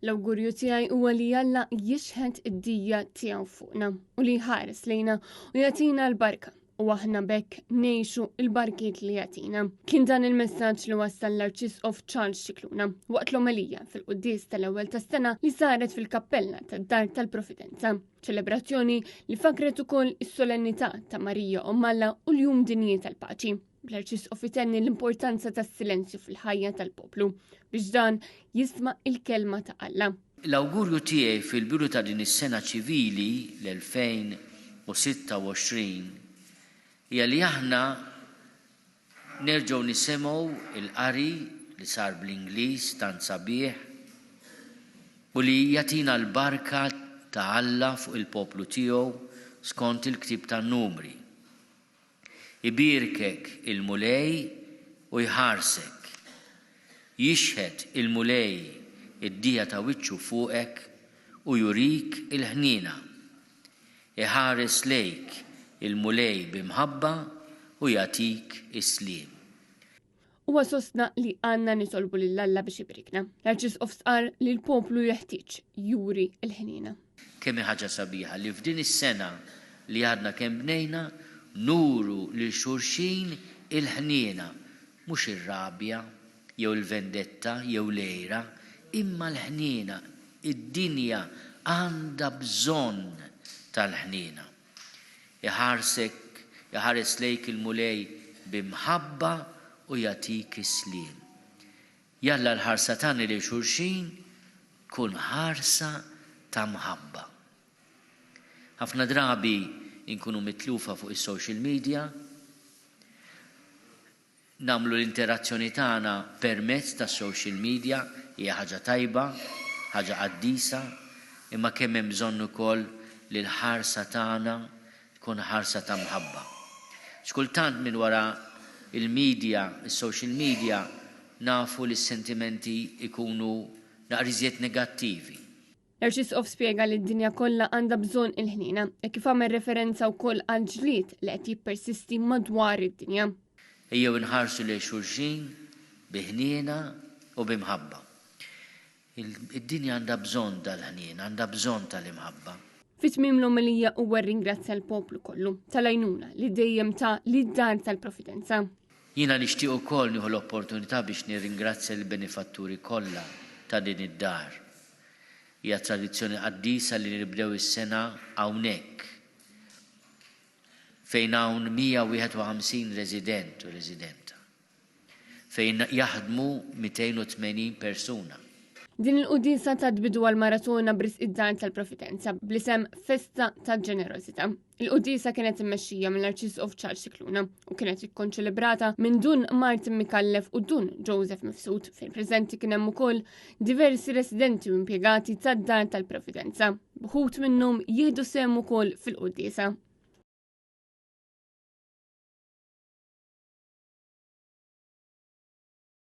L-awgurju tiegħi huwa li Alla jixħed id-dija tiegħu fuqna u li jħares lejna u jagħtina l-barka u aħna bekk ngħixu l-barkiet li jagħtina. Kien dan il-messaġġ li wassal l-Arċisqof Charles Scicluna waqt l-omelija fil-quddies tal-ewwel tas-sena li saret fil-kappella tad-Dar tal-Providenza. Ċelebrazzjoni li fakret ukoll is-solennità ta' Marija Omm Alla u l-Jum Dinji tal-Paċi. L-Arċisqof itenni l-importanza tas-silenzju fil-ħajja tal-poplu biex dan jisma' il-kelma ta' Alla. L-awgurju tiegħi fil-bidu ta' din is-sena ċivili l-2026 hija li aħna nerġgħu nisimgħu il-qari li sar bl-Ingliż tant sabiħ u li jagħtina l-barka ta' Alla fuq il-poplu tiegħu skont il-Ktieb tan-Numri. Ibirkek il-mulej u jħarsek. Jixħed il-mulej id-dija ta' wiċċu fuqek u jurik il-ħnina. Iħares lejk il-mulej bimħabba u jagħtik is-sliem. Huwa sostna li għandna nitolbu lil Alla biex ibrikna. L-Arċisqof sqar li l-poplu jeħtieġ juri l-ħnina. Kemm ħaġa sabiħa li f'din is-sena li għadna kemm bnejna nuru lil xulxin il-ħniena, mhux ir-rabja jew il-vendetta jew lejra, imma l-ħniena. Id-dinja għandha bżonn tal-ħniena. Iħares lejk il-mulej bimħabba u jagħtik is-sliem. Jalla l-ħarsa tagħna li xulxin kun ħarsa ta' mħabba. Ħafna drabi inkunu mitlufa fuq is-social media, nagħmlu l-interazzjoni tagħna permezz tas-social media hija ħaġa tajba, ħaġa qaddisa, imma kemm hemm bżonn ukoll li l-ħarsa tagħna tkun ħarsa ta' mħabba. Xkultant minn wara il-media, il-social media, nafu li s-sentimenti ikunu naqriżiet negattivi. L-Arċisqof spjega li d-dinja kollha għandha bżonn il-ħnina e kif għamel referenza wkoll għal ġlied li qed jippersisti madwar id-dinja. Ejjew inħarsu lejn xulxin biħniena u bimħabba. Id-dinja għandha bżonn tal-ħnien, għandha bżonn tal-imħabba. Fit-tmiem l-omelija huwa rringrazzja l-poplu kollu tal-għajnuna li dejjem ta' lid-Dar tal-Providenza. Jiena nixtieq ukoll nieħu l-opportunità biex nirringrazzja l-benefatturi kollha ta' din id-dar. Hija tradizzjoni qaddisa li nibdew is-sena hawnhekk fejn hawn 151 resident u residenta fejn jaħdmu 280 persuna. Din il-qudisa tadbidu għal-maratona bris id-Dar tal-Providenza blisem Festa tal-Ġenerosità. Il-qudisa kienet immexxija mill-Arċisqof Charles Scicluna u kienet ikkonċelebrata minn Dun Martin Mikallef u Dun Joseph Mifsud fejn preżenti kien hemm ukoll diversi residenti u impjegati tad-Dar tal-Providenza. Bħut minnhom jieħdu sehem ukoll fil-qudisa.